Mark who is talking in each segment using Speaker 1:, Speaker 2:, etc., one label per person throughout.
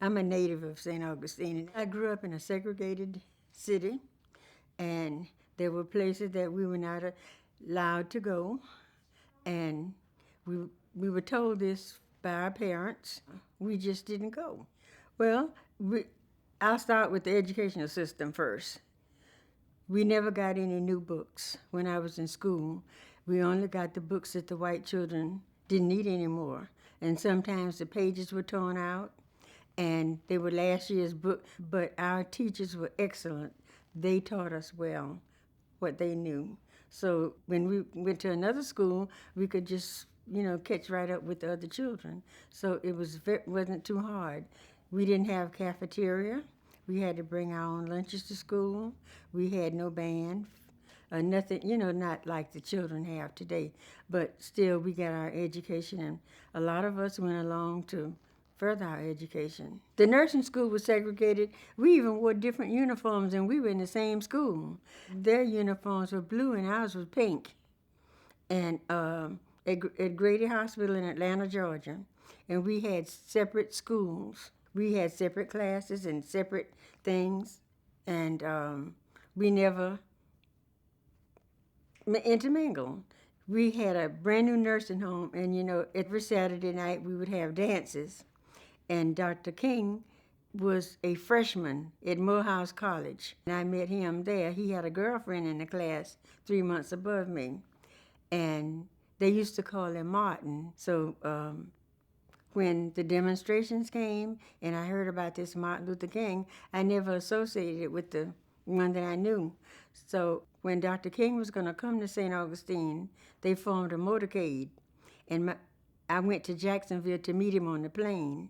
Speaker 1: I'm a native of St. Augustine. I grew up in a segregated city, and there were places that we were not allowed to go, and we, we were told this by our parents. We just didn't go. Well, I'll start with the educational system first. We never got any new books when I was in school. We only got the books that the white children didn't need anymore. And sometimes the pages were torn out and they were last year's book, but our teachers were excellent. They taught us well what they knew. So when we went to another school, we could just, catch right up with the other children. So it wasn't too hard. We didn't have cafeteria. We had to bring our own lunches to school. We had no band, nothing, not like the children have today. But still, we got our education, and a lot of us went along to further our education. The nursing school was segregated. We even wore different uniforms, and we were in the same school. Their uniforms were blue, and ours was pink. And at Grady Hospital in Atlanta, Georgia, and we had separate schools. We had separate classes and separate things, and we never intermingled. We had a brand new nursing home, and every Saturday night we would have dances. And Dr. King was a freshman at Morehouse College. And I met him there. He had a girlfriend in the class 3 months above me. And they used to call him Martin. So when the demonstrations came and I heard about this Martin Luther King, I never associated it with the one that I knew. So when Dr. King was going to come to St. Augustine, they formed a motorcade. And I went to Jacksonville to meet him on the plane.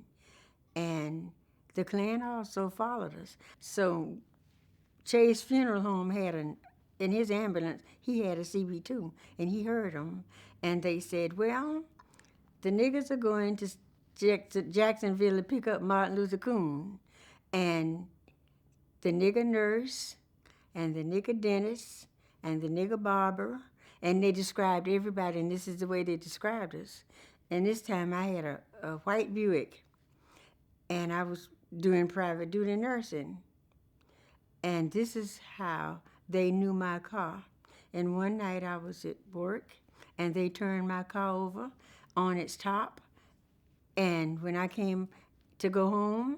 Speaker 1: And the Klan also followed us. So Chase Funeral Home had in his ambulance, he had a CB2, and he heard them. And they said, well, the niggers are going to Jacksonville to pick up Martin Luther King. And the nigger nurse, and the nigger dentist, and the nigger barber, and they described everybody, and this is the way they described us. And this time I had a white Buick, and I was doing private duty nursing. And this is how they knew my car. And one night I was at work, and they turned my car over on its top. And when I came to go home,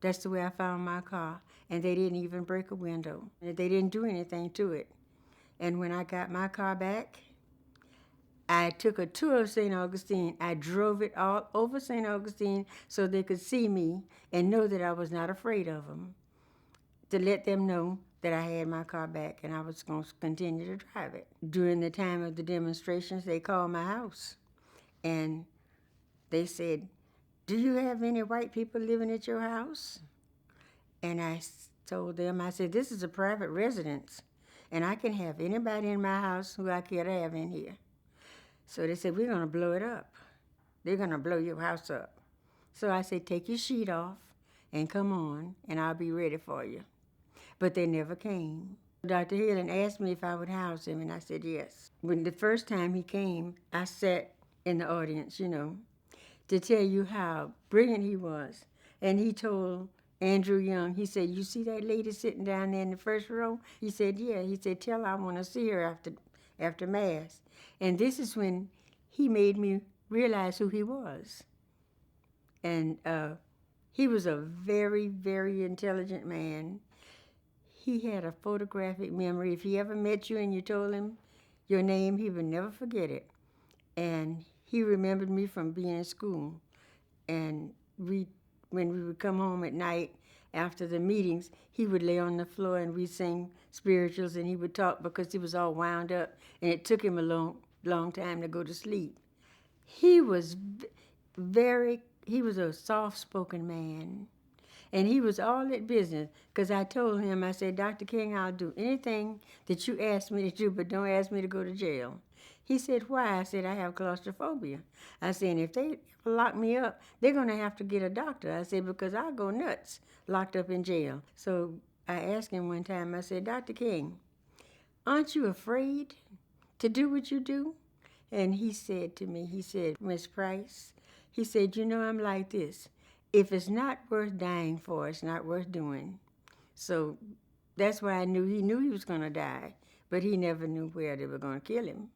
Speaker 1: that's the way I found my car. And they didn't even break a window. They didn't do anything to it. And when I got my car back, I took a tour of St. Augustine. I drove it all over St. Augustine so they could see me and know that I was not afraid of them, to let them know that I had my car back and I was going to continue to drive it. During the time of the demonstrations, they called my house and they said, do you have any white people living at your house? And I told them, I said, this is a private residence and I can have anybody in my house who I care to have in here. So they said, we're going to blow it up. They're going to blow your house up. So I said, take your sheet off and come on, and I'll be ready for you. But they never came. Dr. Helen asked me if I would house him, and I said yes. When the first time he came, I sat in the audience, to tell you how brilliant he was. And he told Andrew Young, he said, you see that lady sitting down there in the first row? He said, yeah. He said, tell her I want to see her after Mass. And this is when he made me realize who he was. And he was a very, very intelligent man. He had a photographic memory. If he ever met you and you told him your name, he would never forget it. And he remembered me from being in school. And when we would come home at night after the meetings, he would lay on the floor and we'd sing spirituals and he would talk because he was all wound up and it took him a long time to go to sleep. He was he was a soft-spoken man. And he was all at business because I told him, I said, Dr. King, I'll do anything that you ask me to do, but don't ask me to go to jail. He said, why? I said, I have claustrophobia. I said, if they lock me up, they're going to have to get a doctor. I said, because I'll go nuts locked up in jail. So I asked him one time, I said, Dr. King, aren't you afraid to do what you do? And he said to me, he said, Miss Price, he said, I'm like this. if it's not worth dying for, it's not worth doing. So that's why I knew he was going to die, but he never knew where they were going to kill him.